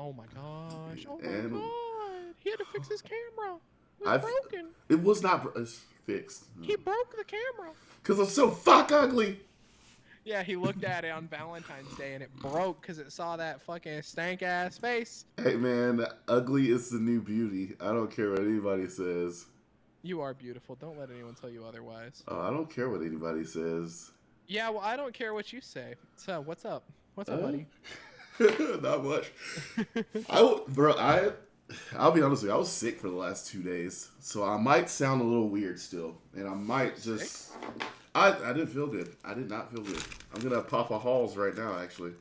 Oh my gosh. Oh my And god. He had to fix his camera. It was I've broken. it was not it's fixed. He broke the camera. Cause I'm so fuck ugly. Yeah, he looked at it on Valentine's Day and it broke because it saw that fucking stank ass face. Hey man, ugly is the new beauty. I don't care what anybody says. You are beautiful. Don't let anyone tell you otherwise. Oh, I don't care what anybody says. Yeah, well, I don't care what you say. So, what's up? What's up, buddy? Not much. I'll be honest with you. I was sick for the last 2 days, so I might sound a little weird still, and I might just. I didn't feel good. I did not feel good. I'm gonna pop a Halls right now, actually.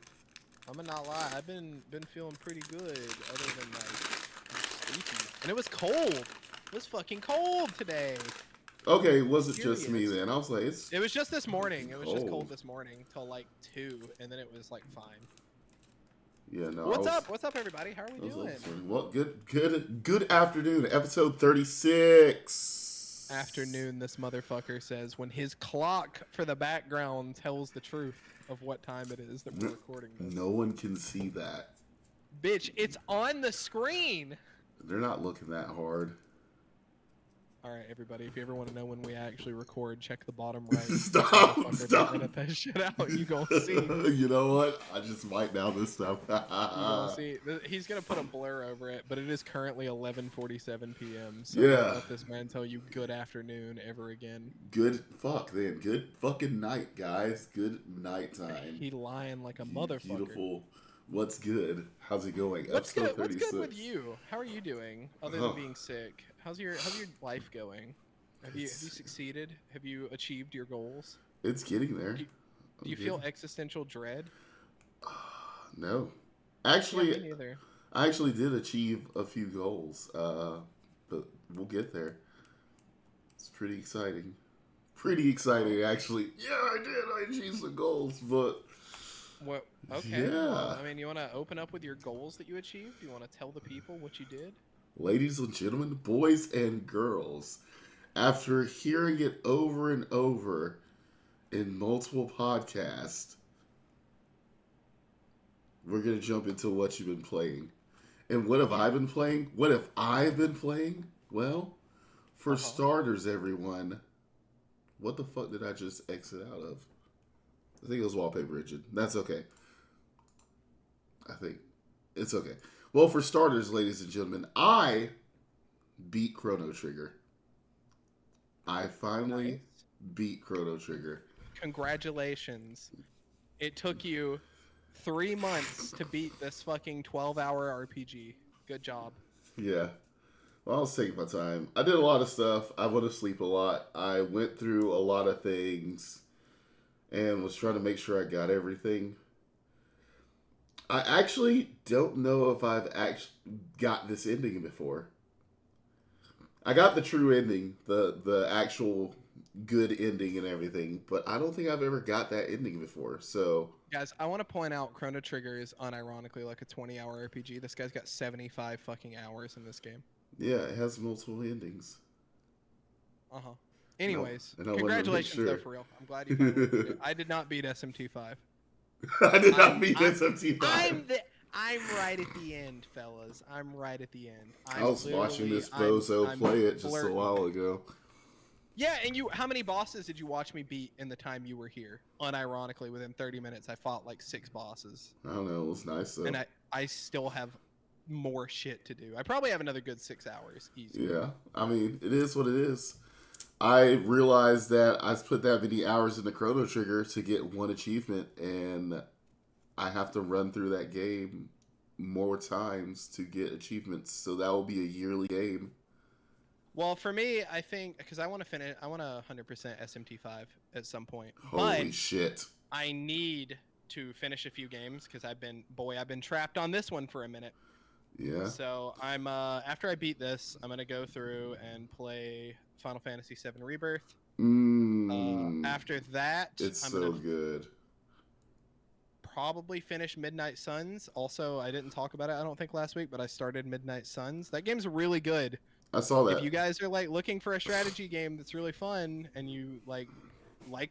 I'm gonna not lie. I've been feeling pretty good, other than like sleepy. And it was cold. It was fucking cold today. Okay, was it just me then? I was like, It was just this morning. It was just cold. cold this morning till like 2, and then it was like fine. Yeah, no. What's up? What's up, everybody? How are we doing? Well, good afternoon. Episode 36. Afternoon, this motherfucker says when his clock for the background tells the truth of what time it is that we're recording this. No one can see that. Bitch, it's on the screen. They're not looking that hard. All right, everybody. If you ever want to know when we actually record, check the bottom right. Stop! Edit that shit out. You gonna see? You know what? I just might now this time. You gonna see? He's gonna put a blur over it, but it is currently 11:47 p.m. So Yeah. don't let this man tell you good afternoon ever again. Good fucking night, guys. Good night time. He lying like a motherfucker. Beautiful. What's good? How's it going? What's good? Episode 36. What's good with you? How are you doing? Other than being sick, how's your life going? Have you succeeded? Have you achieved your goals? It's getting there. Do you feel existential dread? No. Actually, Yeah, me neither. I actually did achieve a few goals, but we'll get there. It's pretty exciting. Pretty exciting, actually. Yeah, I did. I achieved some goals, but... What? Okay. Yeah. Well, I mean, you want to open up with your goals that you achieved? Do you want to tell the people what you did? Ladies and gentlemen, boys and girls, after hearing it over and over in multiple podcasts, we're going to jump into what you've been playing. And what have I been playing? What have I been playing? Well, for starters, everyone, what the fuck did I just exit out of? I think it was wallpaper engine. That's okay. I think it's okay. Well, for starters, ladies and gentlemen, I beat Chrono Trigger. I finally beat Chrono Trigger. Congratulations. It took you 3 months to beat this fucking 12-hour RPG. Good job. Yeah. Well, I was taking my time. I did a lot of stuff. I went to sleep a lot. I went through a lot of things and was trying to make sure I got everything. I actually don't know if I've actually got this ending before. I got the true ending, the actual good ending and everything, but I don't think I've ever got that ending before. So, guys, I want to point out Chrono Trigger is unironically like a 20-hour RPG. This guy's got 75 fucking hours in this game. Yeah, it has multiple endings. Uh-huh. Anyways, No, congratulations sure. though, for real. I'm glad you finally did it. I did not beat SMT5. I did not beat SMT5. I'm right at the end, fellas. I'm right at the end. I was watching this bozo play it just a while ago. Yeah, and how many bosses did you watch me beat in the time you were here? Unironically, within 30 minutes, I fought like 6 bosses. I don't know. It was nice though. And I still have more shit to do. I probably have another good 6 hours. Easy. Yeah, I mean, it is what it is. I realized that I put that many hours in the Chrono Trigger to get one achievement, and I have to run through that game more times to get achievements. So that will be a yearly game. Well, for me, I think because I want to finish, I want to 100% SMT5 at some point. Holy shit! I need to finish a few games because I've been trapped on this one for a minute. Yeah. So I'm after I beat this, I'm gonna go through and play Final Fantasy VII Rebirth. After that, it's so good. Probably finish Midnight Suns. Also, I didn't talk about it, I don't think, last week, but I started Midnight Suns. That game's really good. I saw that. If you guys are like looking for a strategy game that's really fun and you like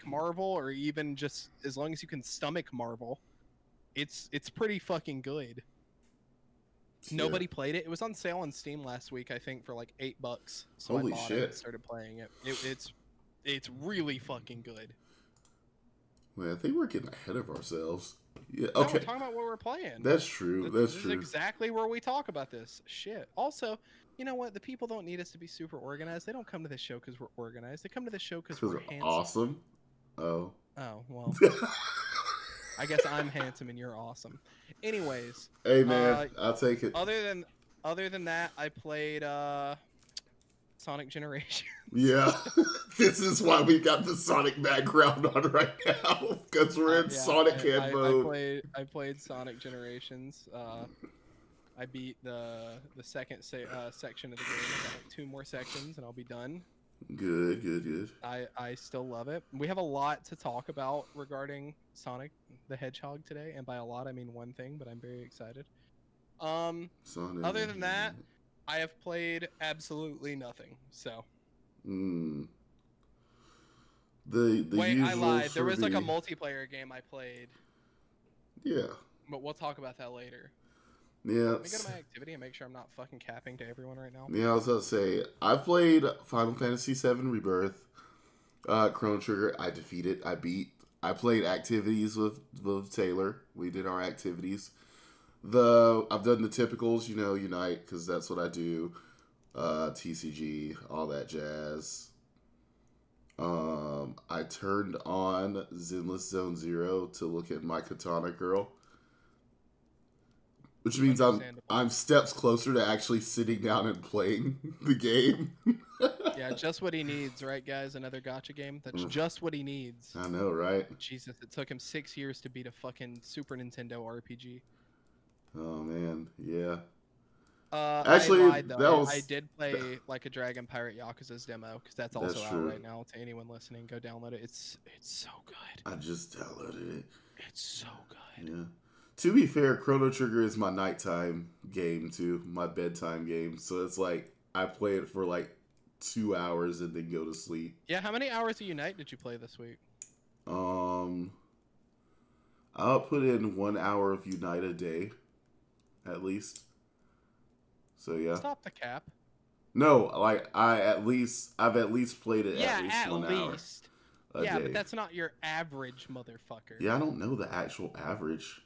Marvel, or even just as long as you can stomach Marvel, it's pretty fucking good. Nobody played it. It was on sale on Steam last week, I think, for like $8. So Holy I bought shit. it and started playing it. It's really fucking good. Man, I think we're getting ahead of ourselves. Yeah, No, okay. we're talking about what we're playing. That's true. This is exactly where we talk about this shit. Also, you know what? The people don't need us to be super organized. They don't come to this show because we're organized. They come to this show because we're handsome. Awesome. Oh. Oh, well. I guess I'm handsome and you're awesome. Anyways. Hey, man. I'll take it. Other than that, I played Sonic Generations. Yeah. This is why we got the Sonic background on right now. Because we're in Sonic head mode. I played Sonic Generations. I beat the second section of the game. I got like 2 more sections and I'll be done. Good. I still love it. We have a lot to talk about regarding Sonic the Hedgehog today, and by a lot I mean one thing, but I'm very excited. Sonic. Other than that, I have played absolutely nothing. So. The Wait, I lied. There was me. like a multiplayer game I played. Yeah. But we'll talk about that later. Yeah. Let me go to my activity and make sure I'm not fucking capping to everyone right now. Yeah, I was about to say, I've played Final Fantasy VII Rebirth, Chrono Trigger. I defeated. I beat. I played activities with Taylor. We did our activities. I've done the typicals, Unite, because that's what I do. TCG, all that jazz. I turned on Zenless Zone Zero to look at my Katana girl. Which means I'm steps closer to actually sitting down and playing the game. Yeah, just what he needs, right, guys? Another gacha game? That's just what he needs. I know, right? Jesus, it took him 6 years to beat a fucking Super Nintendo RPG. Oh, man. Yeah. Actually, I lied, though. I did play Like a Dragon Pirate Yakuza's demo, because that's also out right now. To anyone listening, go download it. It's so good. I just downloaded it. It's so good. Yeah. To be fair, Chrono Trigger is my nighttime game, too. My bedtime game. So it's like, I play it for like 2 hours and then go to sleep. Yeah, how many hours of Unite did you play this week? I'll put in 1 hour of Unite a day, at least. So yeah. Stop the cap. No, like I've at least played it at least 1 hour. Yeah, but that's not your average, motherfucker. Yeah, I don't know the actual average.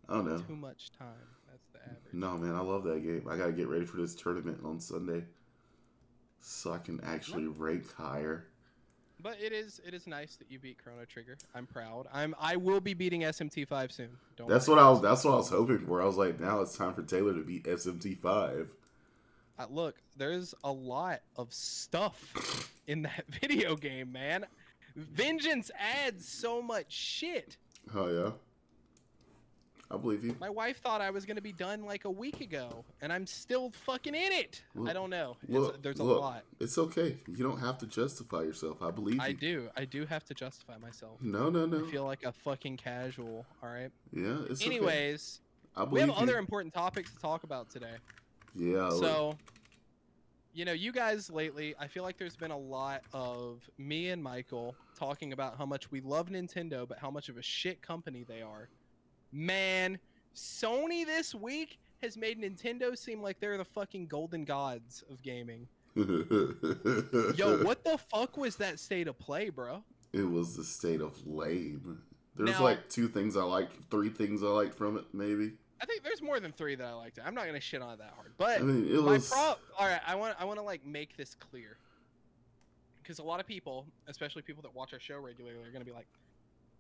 I don't know. Too much time. That's the average. No, man, I love that game. I gotta get ready for this tournament on Sunday, so I can actually rank higher. But it is nice that you beat Chrono Trigger. I'm proud. I will be beating SMT5 soon. That's what I was hoping for. I was like, now it's time for Taylor to beat SMT5. Look, there's a lot of stuff in that video game, man. Vengeance adds so much shit. Oh yeah. I believe you. My wife thought I was going to be done like a week ago, and I'm still fucking in it. I don't know. There's a lot. It's okay. You don't have to justify yourself. I believe you. I do. I do have to justify myself. No. I feel like a fucking casual, all right? Yeah, it's Anyways, okay. We have other important topics to talk about today. Yeah. So, you guys lately, I feel like there's been a lot of me and Michael talking about how much we love Nintendo, but how much of a shit company they are. Man, Sony this week has made Nintendo seem like they're the fucking golden gods of gaming. Yo, what the fuck was that state of play, bro? It was the state of lame. There's like 2 things I liked, 3 things I liked from it, maybe. I think there's more than 3 that I liked. I'm not gonna shit on it that hard, but I mean, it was. All right, I want to like make this clear, because a lot of people, especially people that watch our show regularly, are gonna be like,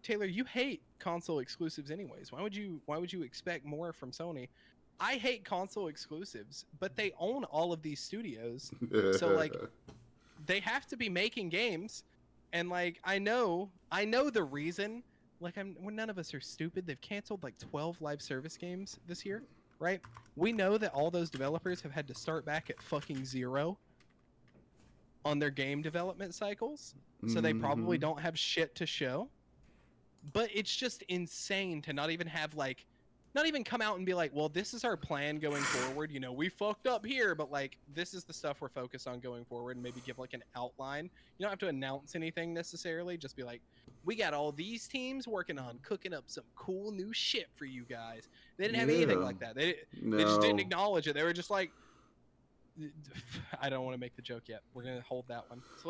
Taylor, you hate console exclusives anyways. Why would you expect more from Sony? I hate console exclusives, but they own all of these studios. So like they have to be making games, and like I know the reason. Like none of us are stupid. They've canceled like 12 live service games this year, right? We know that all those developers have had to start back at fucking 0 on their game development cycles. So they probably don't have shit to show. But it's just insane to not not even come out and be like, well, this is our plan going forward. You know, we fucked up here, but like, this is the stuff we're focused on going forward, and maybe give like an outline. You don't have to announce anything necessarily. Just be like, we got all these teams working on cooking up some cool new shit for you guys. They didn't have anything like that. They just didn't acknowledge it. They were just like, I don't want to make the joke yet. We're going to hold that one. So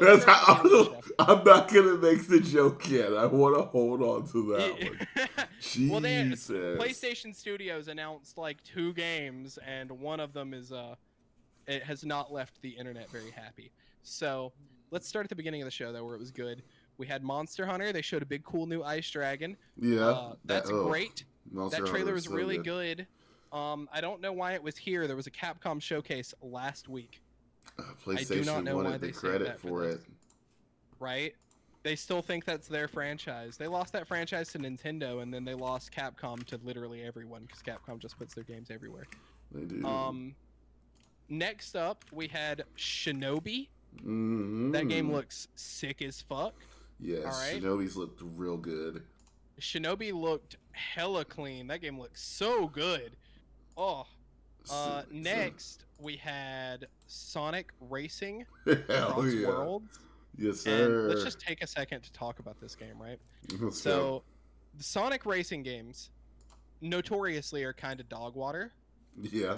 I'm not going to make the joke yet. I want to hold on to that one. Jesus. Well, PlayStation Studios announced like 2 games, and one of them is it has not left the internet very happy. So let's start at the beginning of the show, though, where it was good. We had Monster Hunter. They showed a big, cool new ice dragon. Yeah. That's great. Monster that trailer was so really good. I don't know why it was here. There was a Capcom showcase last week. PlayStation I do not know wanted why the they credit for it. Right? They still think that's their franchise. They lost that franchise to Nintendo, and then they lost Capcom to literally everyone, because Capcom just puts their games everywhere. They do. Next up, we had Shinobi. Mm-hmm. That game looks sick as fuck. Yes, right? Shinobi's looked real good. Shinobi looked hella clean. That game looks so good. Oh. Next, we had Sonic Racing Cross Worlds. Yes, sir. And let's just take a second to talk about this game, right? So, the Sonic Racing games notoriously are kind of dog water. Yeah.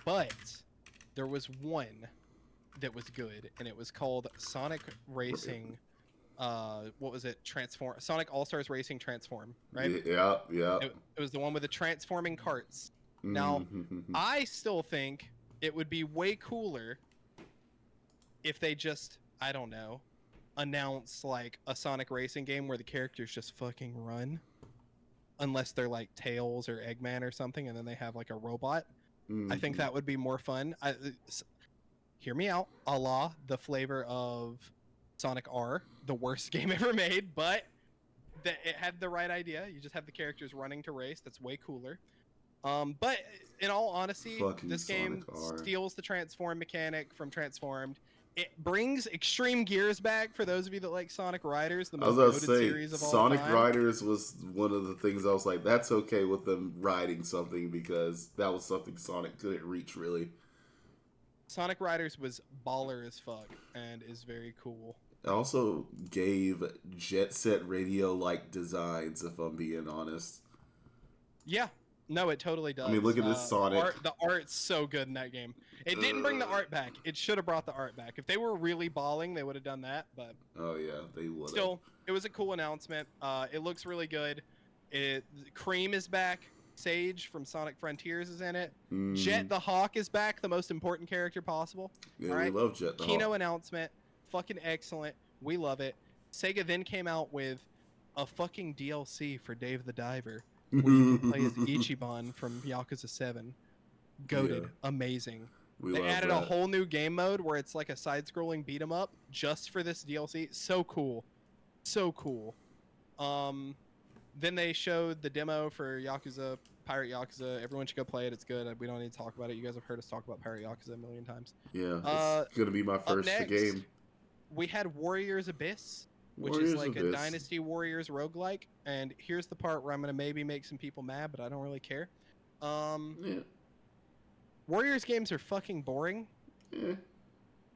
But there was one that was good, and it was called Sonic Racing. What was it? Sonic All-Stars Racing Transform, right? Yeah. It was the one with the transforming carts. Now, I still think it would be way cooler if they just, I don't know, announce like a Sonic Racing game where the characters just fucking run. Unless they're like Tails or Eggman or something, and then they have like a robot. I think that would be more fun. Hear me out. A la the flavor of Sonic R, the worst game ever made, but it had the right idea. You just have the characters running to race. That's way cooler. But in all honesty, this game steals the transform mechanic from Transformed. It brings Extreme Gears back for those of you that like Sonic Riders, the most goated series of all time. Sonic Riders was one of the things I was like, that's okay with them riding something, because that was something Sonic couldn't reach, really. Sonic Riders was baller as fuck and is very cool. It also gave Jet Set Radio-like designs, if I'm being honest. Yeah. No, it totally does. I mean, look at this Sonic. The art's so good in that game. It didn't bring the art back. It should have brought the art back. If they were really balling, they would have done that. But oh yeah, they would. Still, it was a cool announcement. It looks really good. Cream is back. Sage from Sonic Frontiers is in it. Jet the Hawk is back, the most important character possible. Yeah, all right? We love Jet the Hawk. Kino announcement, fucking excellent. We love it. Sega then came out with a fucking DLC for Dave the Diver, where you can play as Ichiban from Yakuza 7. Goated. Yeah. Amazing. They added a whole new game mode where it's like a side-scrolling beat 'em up just for this DLC. So cool. So cool. Then they showed the demo for Yakuza, Pirate Yakuza. Everyone should go play it. It's good. We don't need to talk about it. You guys have heard us talk about Pirate Yakuza a million times. Yeah, it's going to be my first game. We had Warriors Abyss, which is like a Dynasty Warriors roguelike. And here's the part where I'm going to maybe make some people mad, but I don't really care. Warriors games are fucking boring. Yeah.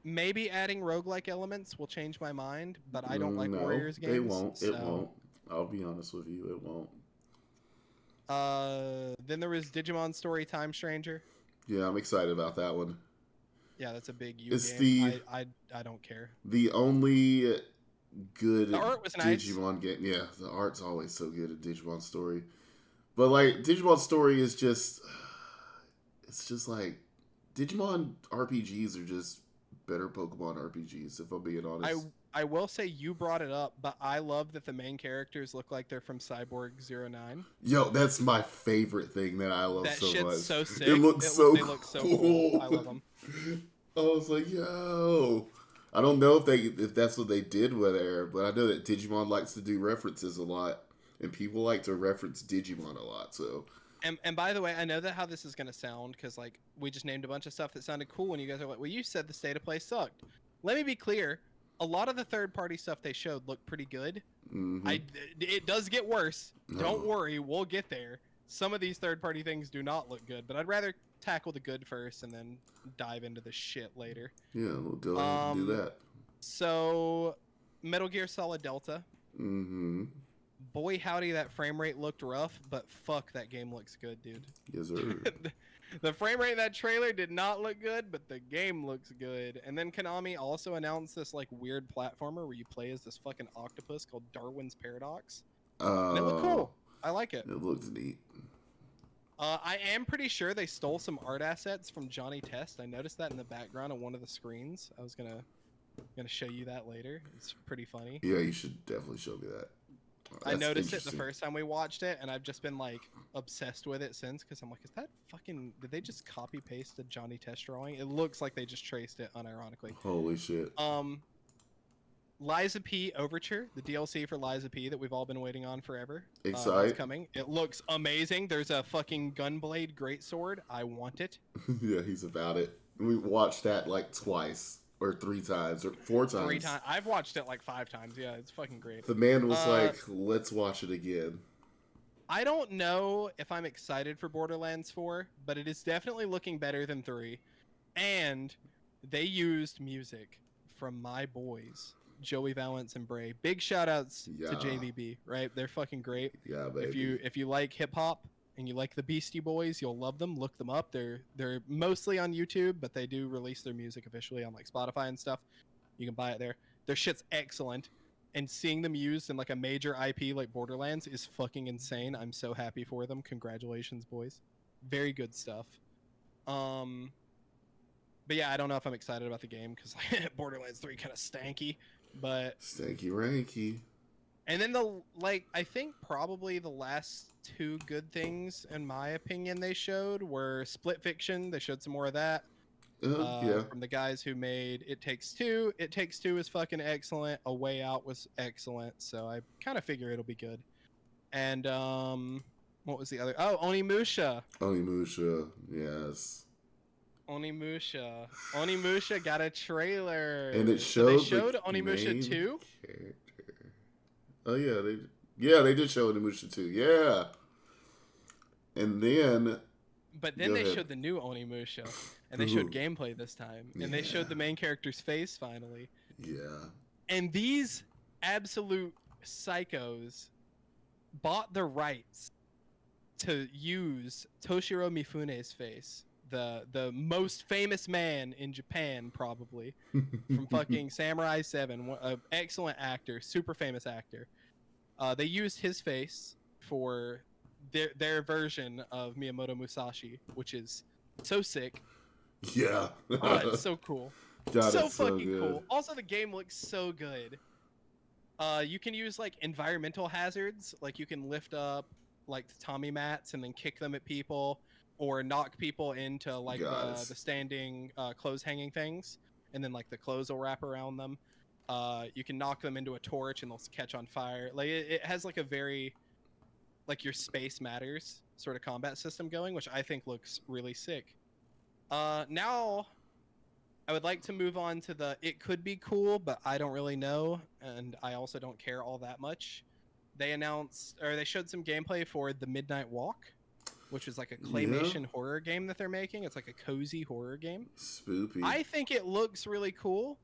Maybe adding roguelike elements will change my mind, but I don't like Warriors games. It won't. It won't. I'll be honest with you, it won't. Then there was Digimon Story Time Stranger. Yeah, I'm excited about that one. Yeah, that's a big game. I don't care. The only good the art was nice. Digimon game. Yeah, the art's always so good at Digimon Story. But like Digimon Story is just it's just like Digimon RPGs are just better Pokemon RPGs, if I'm being honest. I will say you brought it up, but I love that the main characters look like they're from Cyborg 09. Yo, that's my favorite thing that I love that so much. That shit's so sick. It looks so They look so cool. I love them. I was like, yo. I don't know if that's what they did with it, but I know that Digimon likes to do references a lot, and people like to reference Digimon a lot, so... And by the way, I know that how this is going to sound, because like we just named a bunch of stuff that sounded cool, and you guys are like, well, you said the state of play sucked. Let me be clear. A lot of the third-party stuff they showed looked pretty good. It does get worse. Don't worry, we'll get there. some of these third-party things do not look good, but I'd rather tackle the good first and then dive into the shit later. Yeah, we'll go ahead and do that. So, Metal Gear Solid Delta. Mm-hmm. Boy, howdy, that frame rate looked rough, but fuck, that game looks good, dude. Yes, sir. The frame rate in that trailer did not look good, but the game looks good. And then Konami also announced this like weird platformer where you play as this fucking octopus called Darwin's Paradox. And it looked cool. I like it. It looks neat. I am pretty sure they stole some art assets from Johnny Test. I noticed that in the background of one of the screens. I was gonna show you that later. It's pretty funny. Yeah, you should definitely show me that. I noticed it the first time we watched it, and I've just been like obsessed with it since, because I'm like, is that fucking, did they just copy paste the Johnny Test drawing? It looks like they just traced it unironically. Holy shit. Liza P Overture, the DLC for Liza P that we've all been waiting on forever. Excited. It's coming. It looks amazing. There's a fucking gunblade greatsword. I want it. Yeah, he's about it. We watched that like twice. Or 3 times, or 4 times. 3 times. I've watched it like 5 times. Yeah, it's fucking great. The man was like, let's watch it again. I don't know if I'm excited for Borderlands 4, but it is definitely looking better than 3. And they used music from my boys, Joey Valance and Bray. Big shout outs to JVB, right? They're fucking great. Yeah, baby. If you like hip hop and you like the Beastie Boys, you'll love them. Look them up. They're mostly on YouTube, but they do release their music officially on like Spotify and stuff. You can buy it there. Their shit's excellent, and seeing them used in like a major IP like Borderlands is fucking insane. I'm so happy for them. Congratulations, boys. Very good stuff. But yeah, I don't know if I'm excited about the game because like, Borderlands 3 kind of stanky, but stanky ranky. And then I think probably the last 2 good things, in my opinion, they showed were Split Fiction. They showed some more of that. Yeah. From the guys who made It Takes Two. It Takes Two is fucking excellent. A Way Out was excellent. So I kind of figure it'll be good. And what was the other? Oh, Onimusha. Onimusha, yes. Onimusha. Onimusha got a trailer. And it showed. They showed Onimusha 2. Oh yeah, they did show Onimusha 2. Yeah. And then. But then they showed the new Onimusha, and they showed gameplay this time, and they showed the main character's face finally. Yeah. And these absolute psychos bought the rights to use Toshiro Mifune's face, the most famous man in Japan probably, from fucking Samurai 7, an excellent actor, super famous actor. They used his face for their version of Miyamoto Musashi, which is so sick. Yeah. It's so cool. God, so so fucking good. cool. Also, the game looks so good. You can use like environmental hazards, like you can lift up like Tommy mats and then kick them at people, or knock people into like the standing clothes hanging things, and then like the clothes will wrap around them. You can knock them into a torch and they'll catch on fire. Like it has like a very like your space matters sort of combat system going, which I think looks really sick. Now I would like to move on to the it could be cool, but I don't really know, and I also don't care all that much. They showed some gameplay for The Midnight Walk, which is like a claymation horror game that they're making. It's like a cozy horror game. Spoopy. I think it looks really cool.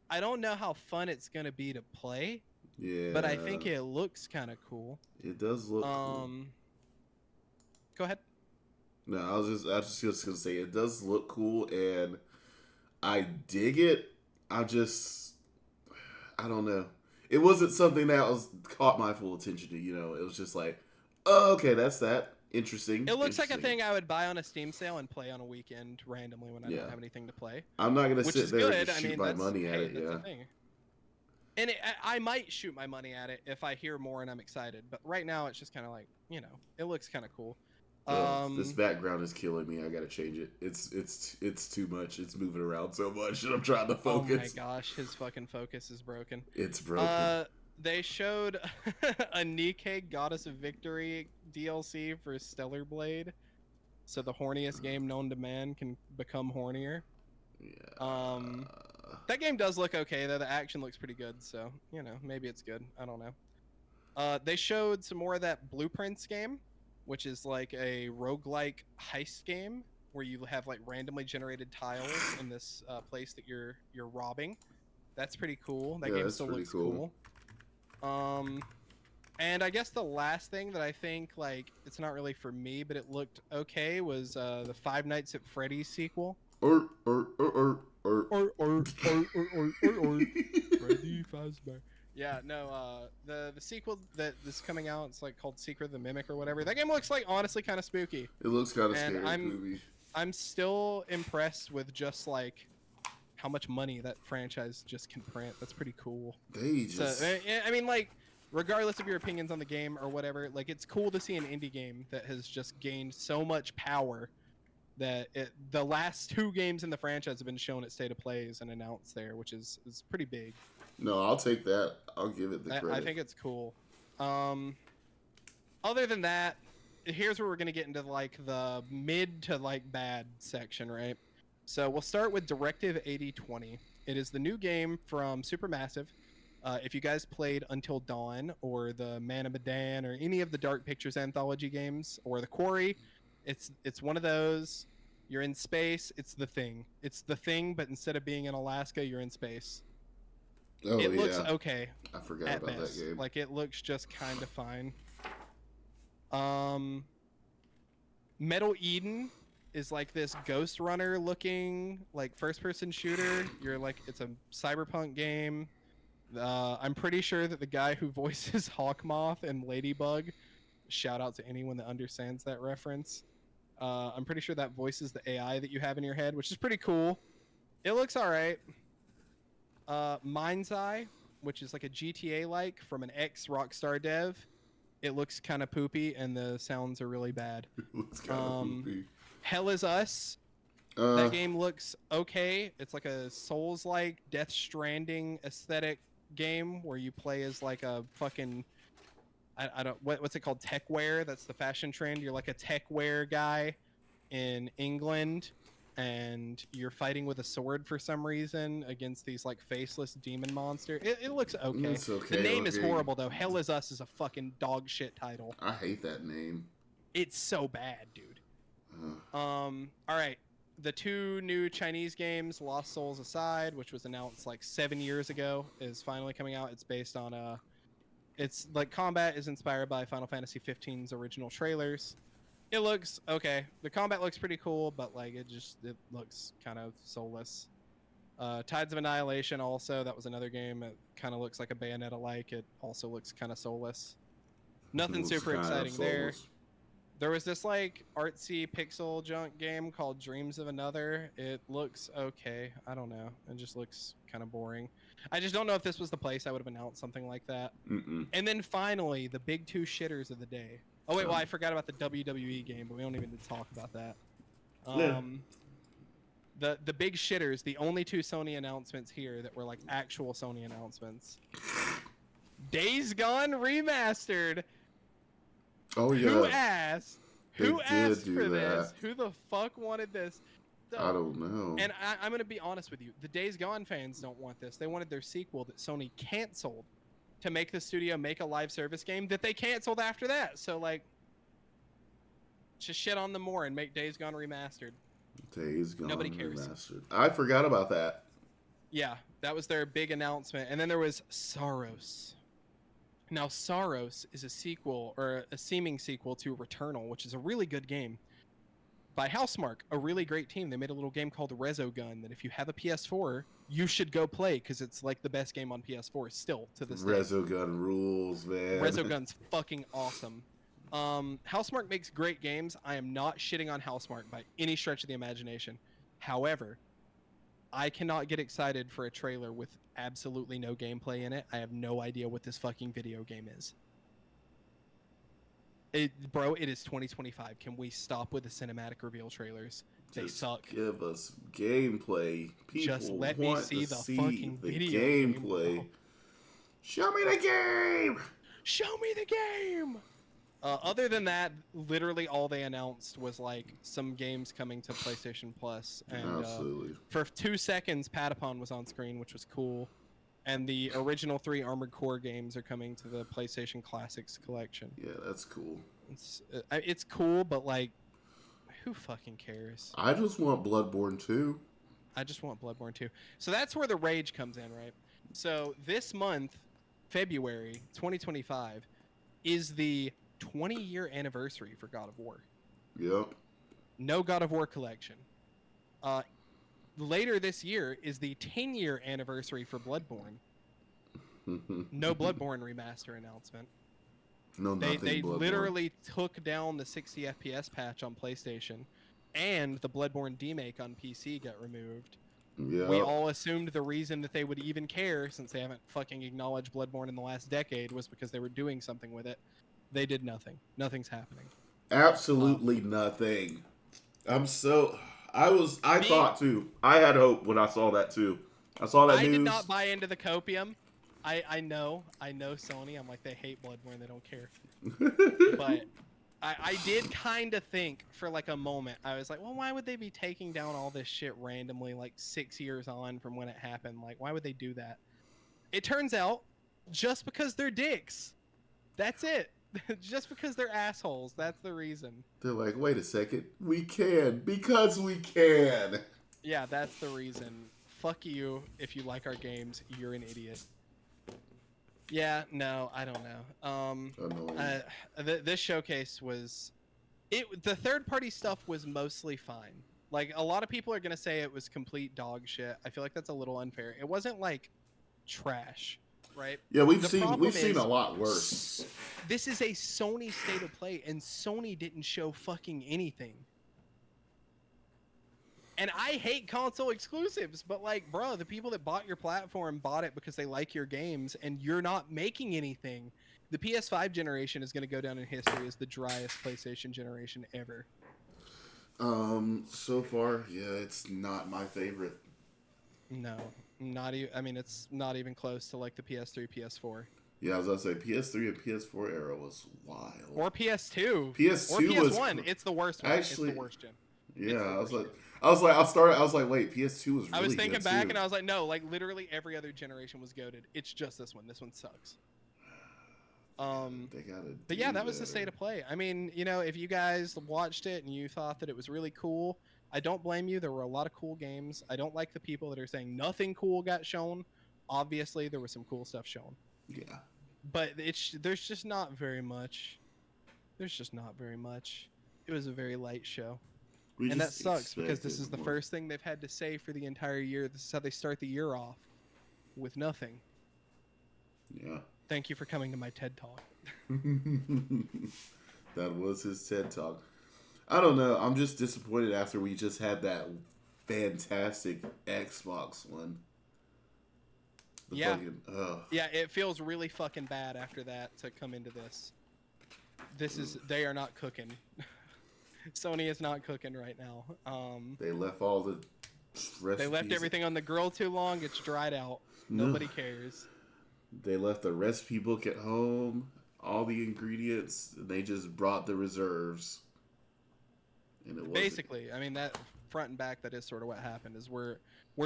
I don't know how fun it's going to be to play. Yeah. But I think it looks kind of cool. It does look cool. Go ahead. No, I was just going to say it does look cool, and I dig it. I don't know. It wasn't something that caught my full attention to, it was just like, oh, okay, that's that. Interesting. It looks like a thing I would buy on a Steam sale and play on a weekend randomly when I don't have anything to play. I'm not going to sit there and shoot my money at it, yeah. And I might shoot my money at it if I hear more and I'm excited. But right now, it's just kind of like, it looks kind of cool. This background is killing me. I gotta change it. It's too much. It's moving around so much, and I'm trying to focus. Oh my gosh, his fucking focus is broken. It's broken. They showed a Nikke Goddess of Victory DLC for Stellar Blade, so the horniest game known to man can become hornier. Yeah. That game does look okay though. The action looks pretty good, so maybe it's good. I don't know. They showed some more of that Blueprints game. which is like a roguelike heist game where you have like randomly generated tiles in this place that you're robbing. That's pretty cool. That Yeah, game that's still pretty looks cool. cool. And I guess the last thing that I think, like, it's not really for me, but it looked okay, was the Five Nights at Freddy's sequel. Or Freddy Fazbear. Yeah, no, the sequel that is coming out, it's like called Secret of the Mimic or whatever. That game looks like honestly kind of spooky. It looks kind of And scary, movie. I'm still impressed with just like how much money that franchise just can print. That's pretty cool. They just. So, I mean, like, regardless of your opinions on the game or whatever, like, it's cool to see an indie game that has just gained so much power that the last 2 games in the franchise have been shown at State of Plays and announced there, which is pretty big. No, I'll take that. I'll give it the credit. I think it's cool. Other than that, here's where we're gonna get into like the mid to like bad section, right? So we'll start with Directive 8020. It is the new game from Supermassive. If you guys played Until Dawn or the Man of Medan or any of the Dark Pictures anthology games or the Quarry, it's one of those. You're in space. It's the thing. It's the thing, but instead of being in Alaska, you're in space. Oh, it yeah. looks okay. I forgot at about best. that game. Like, it looks just kind of fine. Metal Eden is like this Ghost Runner looking like first person shooter. You're like, it's a cyberpunk game. I'm pretty sure that the guy who voices Hawkmoth and Ladybug, shout out to anyone that understands that reference. I'm pretty sure that voices the AI that you have in your head, which is pretty cool. It looks all right. Mind's Eye, which is like a GTA like from an ex Rockstar dev. It looks kind of poopy and the sounds are really bad. It looks kind of poopy. Hell is Us. That game looks okay. It's like a Souls-like Death Stranding aesthetic game where you play as like a fucking I don't what's it called, techwear. That's the fashion trend. You're like a techwear guy in England and you're fighting with a sword for some reason against these like faceless demon monster. It looks okay. It's okay. The name is horrible though. Hell is Us is a fucking dog shit title. I hate that name. It's so bad, dude. All right. The 2 new Chinese games, Lost Souls Aside, which was announced like 7 years ago, is finally coming out. It's based on it's like combat is inspired by Final Fantasy 15's original trailers. It looks okay. The combat looks pretty cool, but like it looks kind of soulless. Tides of Annihilation also, that was another game. It kind of looks like a Bayonetta-like. It also looks kind of soulless. Nothing super exciting there. There was this like artsy pixel junk game called Dreams of Another. It looks okay. I don't know. It just looks kind of boring. I just don't know if this was the place I would have announced something like that. And then finally, the big 2 shitters of the day. Oh wait, well I forgot about the WWE game, but we don't even need to talk about that. The big shitters, the only 2 Sony announcements here that were like actual Sony announcements. Days Gone Remastered. Oh yeah. Who asked for this? Who the fuck wanted this? So, I don't know. And I'm gonna be honest with you. The Days Gone fans don't want this. They wanted their sequel that Sony canceled to make the studio make a live service game that they canceled after that. So like, just shit on them more and make Days Gone Remastered. Days Gone Nobody cares. Remastered. I forgot about that. Yeah, that was their big announcement. And then there was Saros. Now, Saros is a sequel, or a seeming sequel to Returnal, which is a really good game by Housemarque, a really great team. They made a little game called Resogun that if you have a PS4, you should go play because it's like the best game on PS4 still to this day. Resogun rules, man. Resogun's fucking awesome. Housemarque makes great games. I am not shitting on Housemarque by any stretch of the imagination. However, I cannot get excited for a trailer with absolutely no gameplay in it. I have no idea what this fucking video game is. Bro, it is 2025. Can we stop with the cinematic reveal trailers? They suck. Give us gameplay. People just let me see the fucking video gameplay. Game. Show me the game! Show me the game! Other than that, literally all they announced was like some games coming to PlayStation Plus, and for 2 seconds, Patapon was on screen, which was cool. And the original 3 Armored Core games are coming to the PlayStation Classics collection. Yeah, that's cool. It's cool, but like, who fucking cares? I just want Bloodborne 2. I just want Bloodborne 2. So that's where the rage comes in, right? So this month, February 2025, is the 20-year anniversary for God of War. Yep. No God of War collection. Later this year is the 10-year anniversary for Bloodborne. No Bloodborne remaster announcement. No, nothing. They Bloodborne. literally took down the 60 FPS patch on PlayStation, and the Bloodborne demake on PC got removed. Yeah. We all assumed the reason that they would even care, since they haven't fucking acknowledged Bloodborne in the last decade, was because they were doing something with it. They did nothing. Nothing's happening. Absolutely nothing. I thought too. I had hope when I saw that too. I saw that news. I did not buy into the copium. I know Sony. I'm like, they hate Bloodborne. They don't care. But I did kind of think for like a moment. I was like, well, why would they be taking down all this shit randomly, like 6 years on from when it happened? Like, why would they do that? It turns out, just because they're dicks. That's it. Just because they're assholes. That's the reason. They're like, wait a second. We can. Because we can. Yeah, that's the reason. Fuck you. If you like our games, you're an idiot. Yeah, no, I don't know. This showcase was... The third-party stuff was mostly fine. Like, a lot of people are going to say it was complete dog shit. I feel like that's a little unfair. It wasn't, like, trash. Right? Yeah, we've seen a lot worse. This is a Sony state of play, and Sony didn't show fucking anything. And I hate console exclusives, but like, bro, the people that bought your platform bought it because they like your games, and you're not making anything. The PS5 generation is going to go down in history as the driest PlayStation generation ever. So far, yeah, it's not my favorite. No. Not even. I mean, it's not even close to like the PS3, PS4. Yeah, I was gonna say PS3 and PS4 era was wild. Or PS2. PS2 or PS1. was It's the worst one. Actually, it's the worst gen. Yeah, I was like, wait, PS2 was really I was thinking good back too. and I was like, no, like literally every other generation was goated. It's just this one. This one sucks. They gotta. But yeah, that was the state of play. I mean, you know, if you guys watched it and you thought that it was really cool, I don't blame you. There were a lot of cool games. I don't like the people that are saying nothing cool got shown. Obviously, there was some cool stuff shown. Yeah. But there's just not very much. There's just not very much. It was a very light show. And that sucks because this is the first thing they've had to say for the entire year. This is how they start the year off. With nothing. Yeah. Thank you for coming to my TED Talk. That was his TED Talk. I don't know. I'm just disappointed after we just had that fantastic Xbox one. Yeah, it feels really fucking bad after that to come into this. They are not cooking. Sony is not cooking right now. They left all the recipes. They left everything on the grill too long. It's dried out. Nobody cares. They left the recipe book at home, all the ingredients. They just brought the reserves. And it basically, I mean, that front and back, that is sort of what happened. Is we're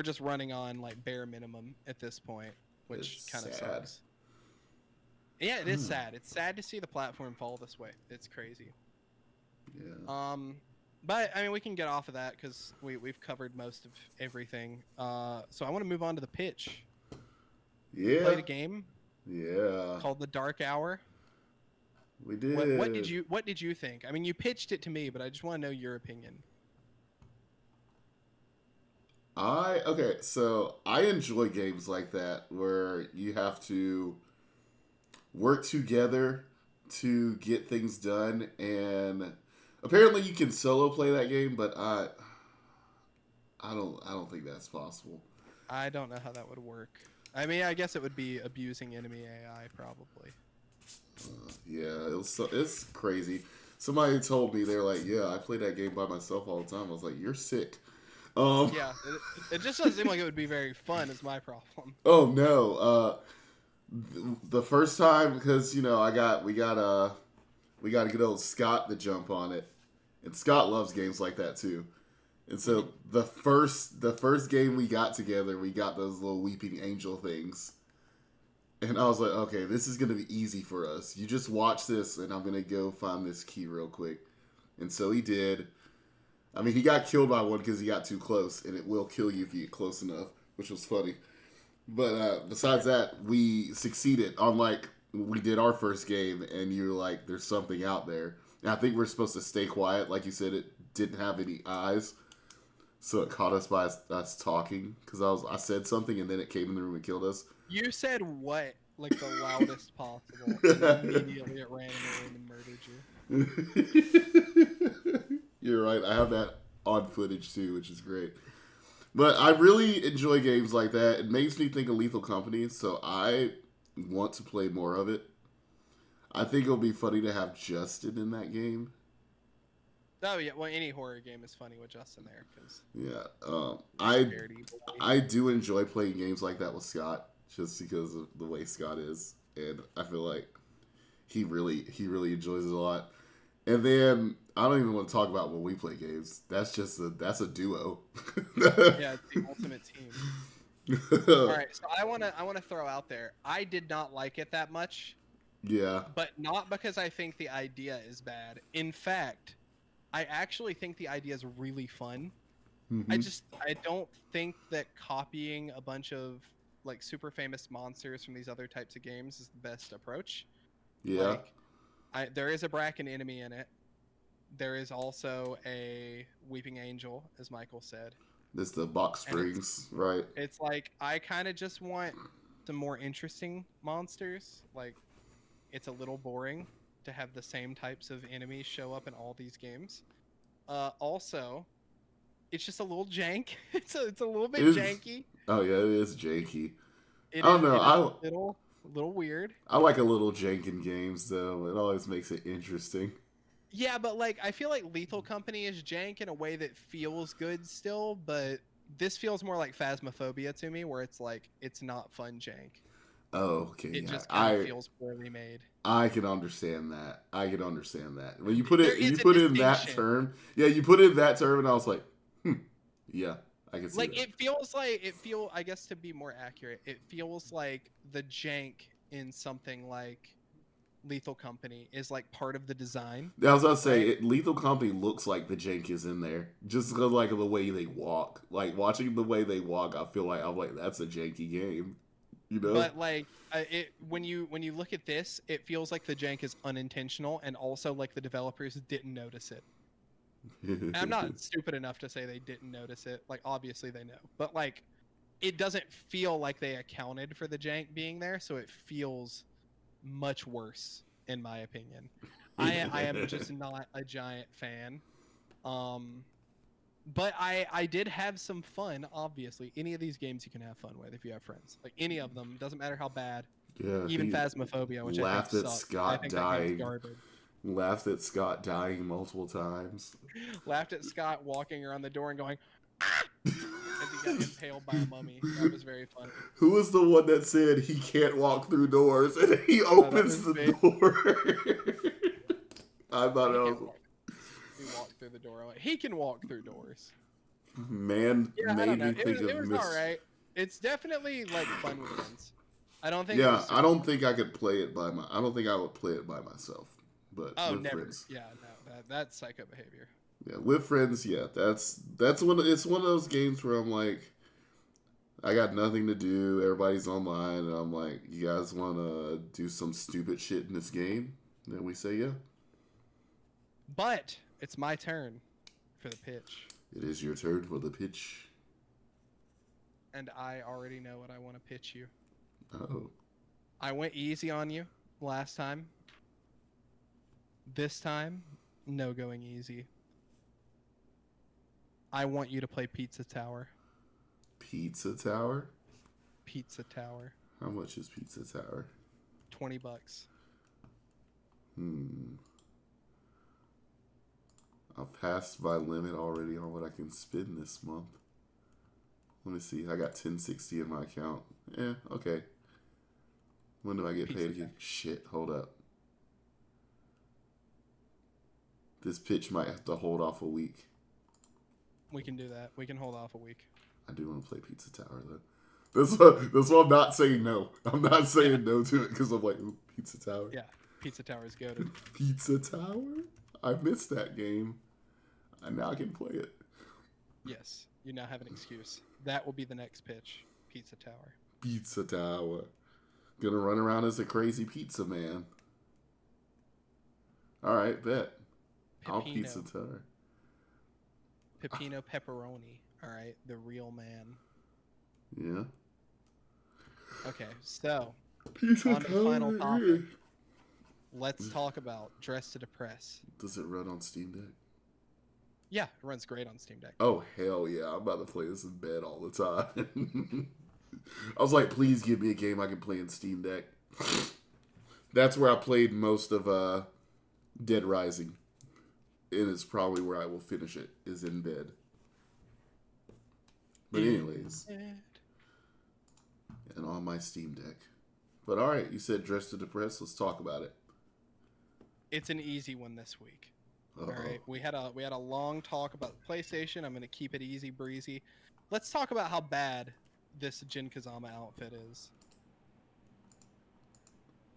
just running on like bare minimum at this point, which kind of sucks. Yeah, it is sad. It's sad to see the platform fall this way. It's crazy. Yeah. But I mean, we can get off of that because we've covered most of everything. So I want to move on to the pitch. Yeah. Played a game. Yeah. Called The Dark Hour. We did. What did you think? I mean, you pitched it to me, but I just want to know your opinion. So I enjoy games like that where you have to work together to get things done, and apparently you can solo play that game, but I don't think that's possible. I don't know how that would work. I mean, I guess it would be abusing enemy AI, probably. Yeah, it's crazy. Somebody told me, they're like, yeah, I play that game by myself all the time. I was like, you're sick. Yeah, it just doesn't seem like it would be very fun is my problem. Oh, no. The first time, because, you know, we got good old Scott to jump on it. And Scott loves games like that, too. And so the first game we got together, we got those little weeping angel things. And I was like, okay, this is going to be easy for us. You just watch this, and I'm going to go find this key real quick. And so he did. I mean, he got killed by one because he got too close, and it will kill you if you get close enough, which was funny. But besides that, we succeeded. Unlike we did our first game, and you're like, there's something out there. And I think we're supposed to stay quiet. Like you said, it didn't have any eyes. So it caught us by us talking. Because I said something, and then it came in the room and killed us. You said what? Like the loudest possible. And immediately it ran in the room and murdered you. You're right. I have that on footage too, which is great. But I really enjoy games like that. It makes me think of Lethal Company, so I want to play more of it. I think it'll be funny to have Justin in that game. Oh yeah, well any horror game is funny with Justin there because I do enjoy playing games like that with Scott just because of the way Scott is, and I feel like he really enjoys it a lot. And then I don't even want to talk about when we play games. That's a duo. Yeah, it's the ultimate team. All right, so I want to throw out there. I did not like it that much. Yeah. But not because I think the idea is bad. In fact, I actually think the idea is really fun. Mm-hmm. I don't think that copying a bunch of like super famous monsters from these other types of games is the best approach. Yeah. Like, there is a Bracken enemy in it. There is also a Weeping Angel, as Michael said. This the box springs, right? It's like I kind of just want some more interesting monsters. Like, it's a little boring to have the same types of enemies show up in all these games. Also, it's just a little jank. It's a little bit janky. Oh yeah, it is janky. I don't know. It is a little weird. I like a little jank in games though. It always makes it interesting. Yeah, but like I feel like Lethal Company is jank in a way that feels good still, but this feels more like Phasmophobia to me, where it's like it's not fun jank. Oh, okay. It just kind of feels poorly made. I can understand that. When you put it in that term, you put it in that term, and I was like, yeah, I can see like that. I guess to be more accurate, it feels like the jank in something like Lethal Company is like part of the design. I was gonna say, Lethal Company looks like the jank is in there, just because like the way they walk. Like watching the way they walk, I feel like I'm like that's a janky game, you know. But like when you look at this, it feels like the jank is unintentional, and also like the developers didn't notice it. And I'm not stupid enough to say they didn't notice it. Like obviously they know, but like it doesn't feel like they accounted for the jank being there, so it feels much worse in my opinion. I am just not a giant fan. But I did have some fun. Obviously, any of these games you can have fun with if you have friends. Like any of them, doesn't matter how bad. Yeah. Even Phasmophobia, which laughed I think at sucked. Scott dying. Laughed at Scott dying multiple times. Laughed at Scott walking around the door and going, ah! As he got impaled by a mummy. That was very funny. Who was the one that said he can't walk through doors and he opens the door? I thought it was. He walked through the door. Like, he can walk through doors. Man, made me think of it was alright. It's definitely like fun with friends. I don't think. Yeah, I don't think I could play it I don't think I would play it by myself. But with never. Friends. Yeah, no, that's psycho behavior. Yeah, with friends, yeah, it's one of those games where I'm like, I got nothing to do, everybody's online, and I'm like, you guys want to do some stupid shit in this game? Then we say yeah. But it's my turn for the pitch. It is your turn for the pitch. And I already know what I want to pitch you. Oh. I went easy on you last time. This time, no going easy. I want you to play Pizza Tower. Pizza Tower? Pizza Tower. How much is Pizza Tower? $20. I've passed my limit already on what I can spend this month. Let me see. I got $10.60 in my account. Okay. When do I get paid again? Shit, hold up. This pitch might have to hold off a week. We can do that. We can hold off a week. I do want to play Pizza Tower, though. That's why I'm not saying no. I'm not saying no to it because I'm like, ooh, Pizza Tower. Yeah, Pizza Tower is goated. Pizza Tower? I missed that game. And now I can play it. Yes, you now have an excuse. That will be the next pitch. Pizza Tower. Pizza Tower. Gonna run around as a crazy pizza man. Alright, bet. I'll Pizza Tower. Peppino Pepperoni. Alright, the real man. Yeah. Okay, so Pizza on to the final Tower. topic. Let's talk about Dress to Depress. Does it run on Steam Deck? Yeah, it runs great on Steam Deck. Oh, hell yeah. I'm about to play this in bed all the time. I was like, please give me a game I can play in Steam Deck. That's where I played most of Dead Rising. And it's probably where I will finish it, is in bed. But anyways. And on my Steam Deck. But alright, you said Dress to Depress. Let's talk about it. It's an easy one this week. Uh-oh. All right, we had a long talk about the PlayStation. I'm going to keep it easy breezy. Let's talk about how bad this Jin Kazama outfit is.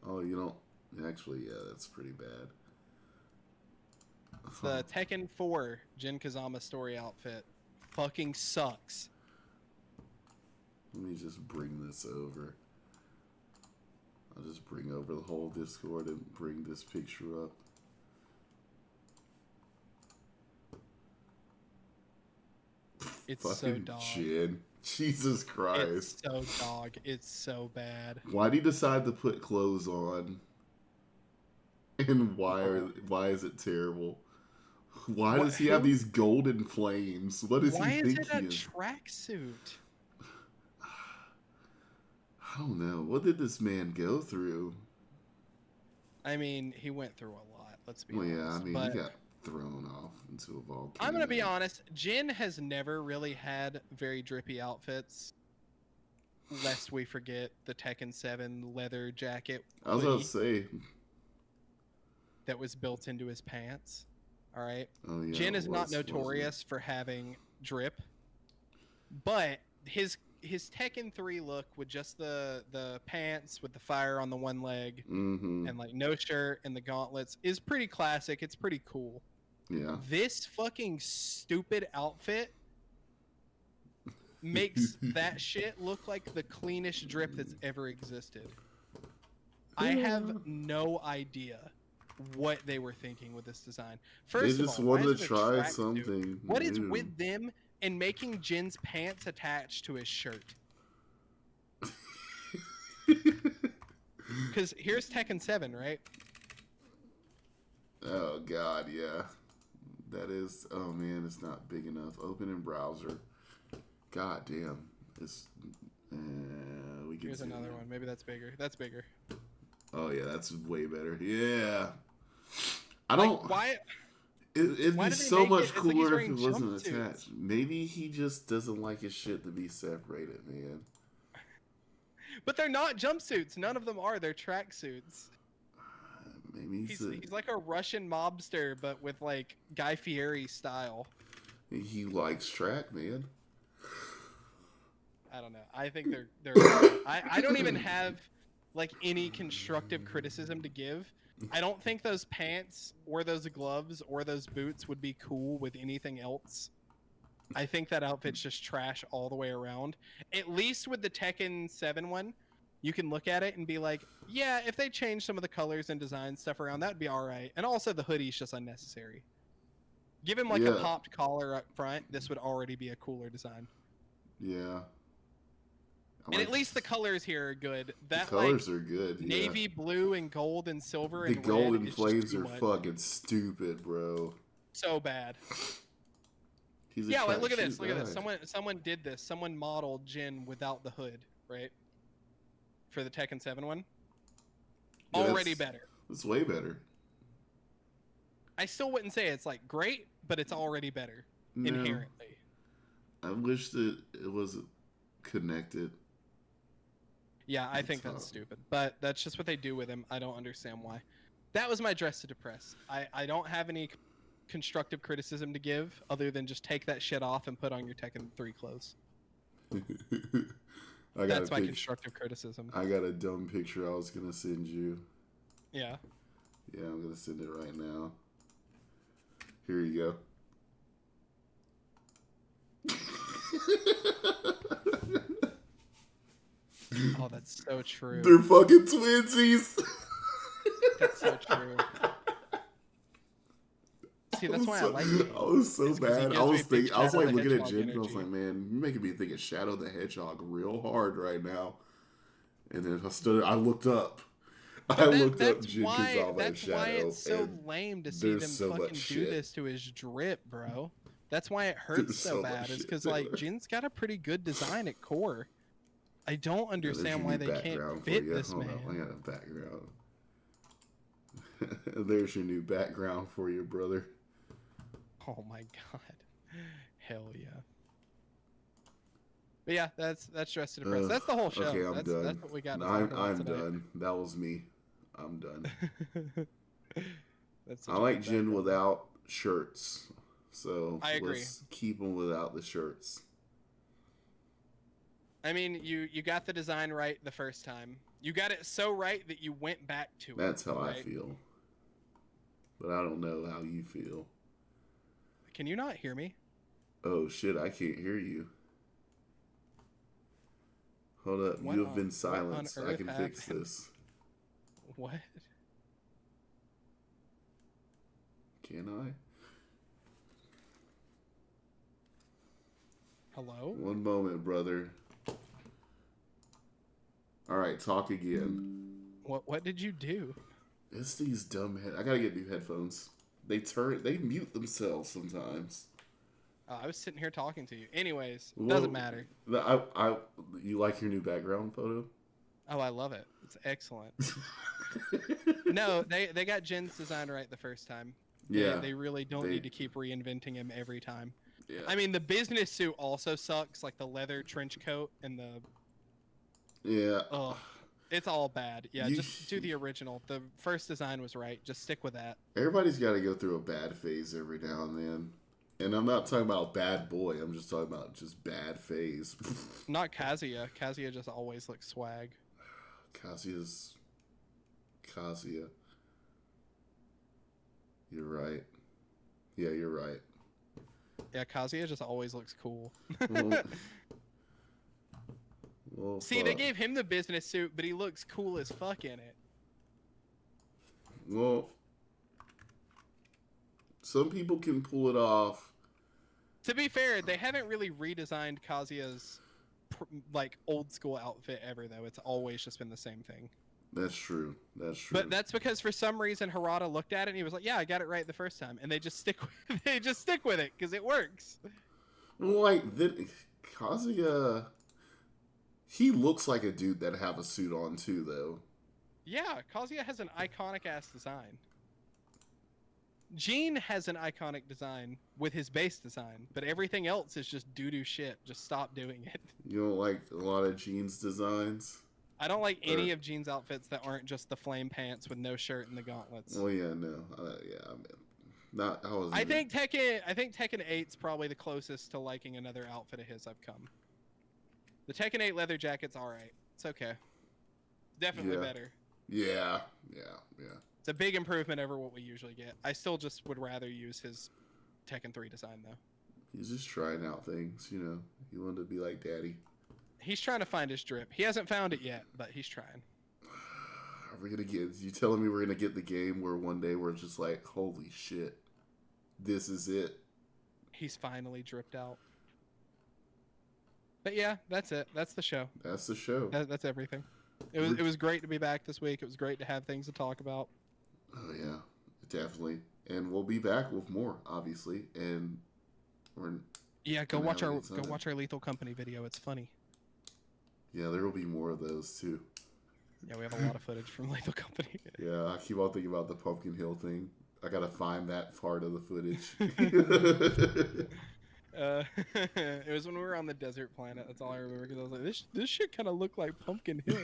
Oh, you don't... Actually, yeah, that's pretty bad. It's the Tekken 4 Jin Kazama story outfit. Fucking sucks. Let me just bring this over. I'll just bring over the whole Discord and bring this picture up. It's fucking so dog. Jin. Jesus Christ. It's so dog. It's so bad. Why'd he decide to put clothes on? And why is it terrible? Why does he have these golden flames? What does he think he is? Why is it a tracksuit? I don't know. What did this man go through? I mean, he went through a lot. Let's be honest. honest. Yeah, I mean, but he got thrown off into a volcano. I'm gonna be honest. Jin has never really had very drippy outfits. Lest we forget the Tekken 7 leather jacket. I was about to say that was built into his pants. All right. Oh, yeah, Jin is not notorious for having drip, but his Tekken 3 look with just the pants with the fire on the one leg and like no shirt and the gauntlets is pretty classic. It's pretty cool. Yeah. This fucking stupid outfit makes that shit look like the cleanest drip that's ever existed. I have no idea what they were thinking with this design. First they just of all, wanted to try something. What is with them and making Jin's pants attached to his shirt? Because here's Tekken 7, right? Oh god, yeah. That is. Oh man, it's not big enough. Open in browser. God damn. It's. We can. Here's another one. Maybe that's bigger. That's bigger. Oh yeah, that's way better. Yeah. I don't. Like, why? It'd be so much cooler if it wasn't jumpsuits. attached. Maybe he just doesn't like his shit to be separated, man. But they're not jumpsuits. None of them are. They're tracksuits. Maybe He's like a Russian mobster, but with like Guy Fieri style. He likes track, man. I don't know. I think they're. I don't even have like any constructive criticism to give. I don't think those pants or those gloves or those boots would be cool with anything else. I think that outfit's just trash all the way around. At least with the Tekken 7 one, you can look at it and be like, yeah, if they change some of the colors and design stuff around, that'd be all right. And also the hoodie's just unnecessary. Give him like a popped collar up front. This would already be a cooler design. Yeah. And at least the colors here are good. The colors are good. Navy blue and gold and silver and red. The golden flames are fucking stupid, bro. So bad. Yeah, like look at this. Look at this. Someone did this. Someone modeled Jin without the hood, right? For the Tekken 7 one. Yeah, already better. It's way better. I still wouldn't say it's like great, but it's already better inherently. I wish that it was connected. Yeah, I think that's stupid. But that's just what they do with him. I don't understand why. That was my Dress to Depress. I don't have any constructive criticism to give other than just take that shit off and put on your Tekken 3 clothes. That's my constructive criticism. I got a dumb picture I was gonna send you. Yeah. Yeah, I'm gonna send it right now. Here you go. Oh, that's so true. They're fucking twinsies. That's so true. See, that's why I like it. I was so bad. I was like looking at Jen, and I was like, man, you're making me think of Shadow the Hedgehog real hard right now. And then I looked up. I looked up Jen Kazama That's why it's so lame to see them fucking do this to his drip, bro. That's why it hurts so bad. Is because like Jin's got a pretty good design at core. I don't understand why they can't fit this man. I got a background. There's your new background for you, brother. Oh my god. Hell yeah. But yeah, that's Dressed to Impress. That's the whole show. Okay, I'm done. That's what we got. I'm done. That was me. I'm done. I like Jen without shirts. So I agree. Let's keep them without the shirts. I mean, you got the design right the first time. You got it so right that you went back to it. That's how I feel. But I don't know how you feel. Can you not hear me? Oh shit, I can't hear you. Hold up, you have been silenced. I can fix this. What? Can I? Hello? One moment, brother. Alright, talk again. What did you do? It's these dumb I gotta get new headphones. They mute themselves sometimes. I was sitting here talking to you. Anyways, doesn't matter. You like your new background photo? Oh, I love it. It's excellent. No, they got Jen's design right the first time. Yeah. They really don't need to keep reinventing him every time. Yeah. I mean, the business suit also sucks, like the leather trench coat and the... Yeah. Ugh. It's all bad. Yeah, just do the original. The first design was right. Just stick with that. Everybody's got to go through a bad phase every now and then. And I'm not talking about bad boy. I'm just talking about just bad phase. Not Kazuya. Kazuya just always looks swag. Kazuya. You're right. Yeah, you're right. Yeah, Kazuya just always looks cool. Well, see, they gave him the business suit, but he looks cool as fuck in it. Well, some people can pull it off. To be fair, they haven't really redesigned Kazuya's like old school outfit ever, though. It's always just been the same thing. That's true. That's true. But that's because for some reason Harada looked at it and he was like, "Yeah, I got it right the first time," and they just stick with it because it works. Well, like Kazuya, he looks like a dude that have a suit on too, though. Yeah, Kazuya has an iconic ass design. Gene has an iconic design with his base design, but everything else is just doo-doo shit. Just stop doing it. You don't like a lot of Gene's designs? I don't like any of Gene's outfits that aren't just the flame pants with no shirt and the gauntlets. Oh yeah, no, yeah, I mean, not. I think Tekken 8's probably the closest to liking another outfit of his I've come. The Tekken 8 leather jacket's all right. It's okay. Definitely better. Yeah. It's a big improvement over what we usually get. I still just would rather use his Tekken 3 design, though. He's just trying out things, you know. He wanted to be like Daddy. He's trying to find his drip. He hasn't found it yet, but he's trying. Are we gonna get... You telling me we're gonna get the game where one day we're just like, holy shit, this is it? He's finally dripped out. But yeah, that's it. That's the show. That's the show. That's everything. It was great to be back this week. It was great to have things to talk about. Oh yeah, definitely. And we'll be back with more, obviously. And we're go watch our Lethal Company video. It's funny. Yeah, there will be more of those too. Yeah, we have a lot of footage from Lethal Company. Yeah, I keep on thinking about the Pumpkin Hill thing. I gotta find that part of the footage. It was when we were on the desert planet. That's all I remember, because I was like, this shit kind of looked like Pumpkin Hill.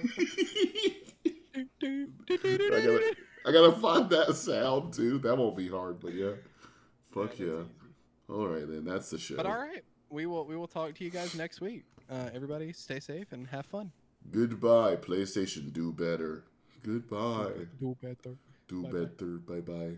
I gotta find that sound too. That won't be hard, but yeah. Fuck yeah. All right, then. That's the show. But all right. we will talk to you guys next week. Everybody, stay safe and have fun. Goodbye, PlayStation. Do better. Goodbye. Do better. Do Bye-bye. better. Bye bye.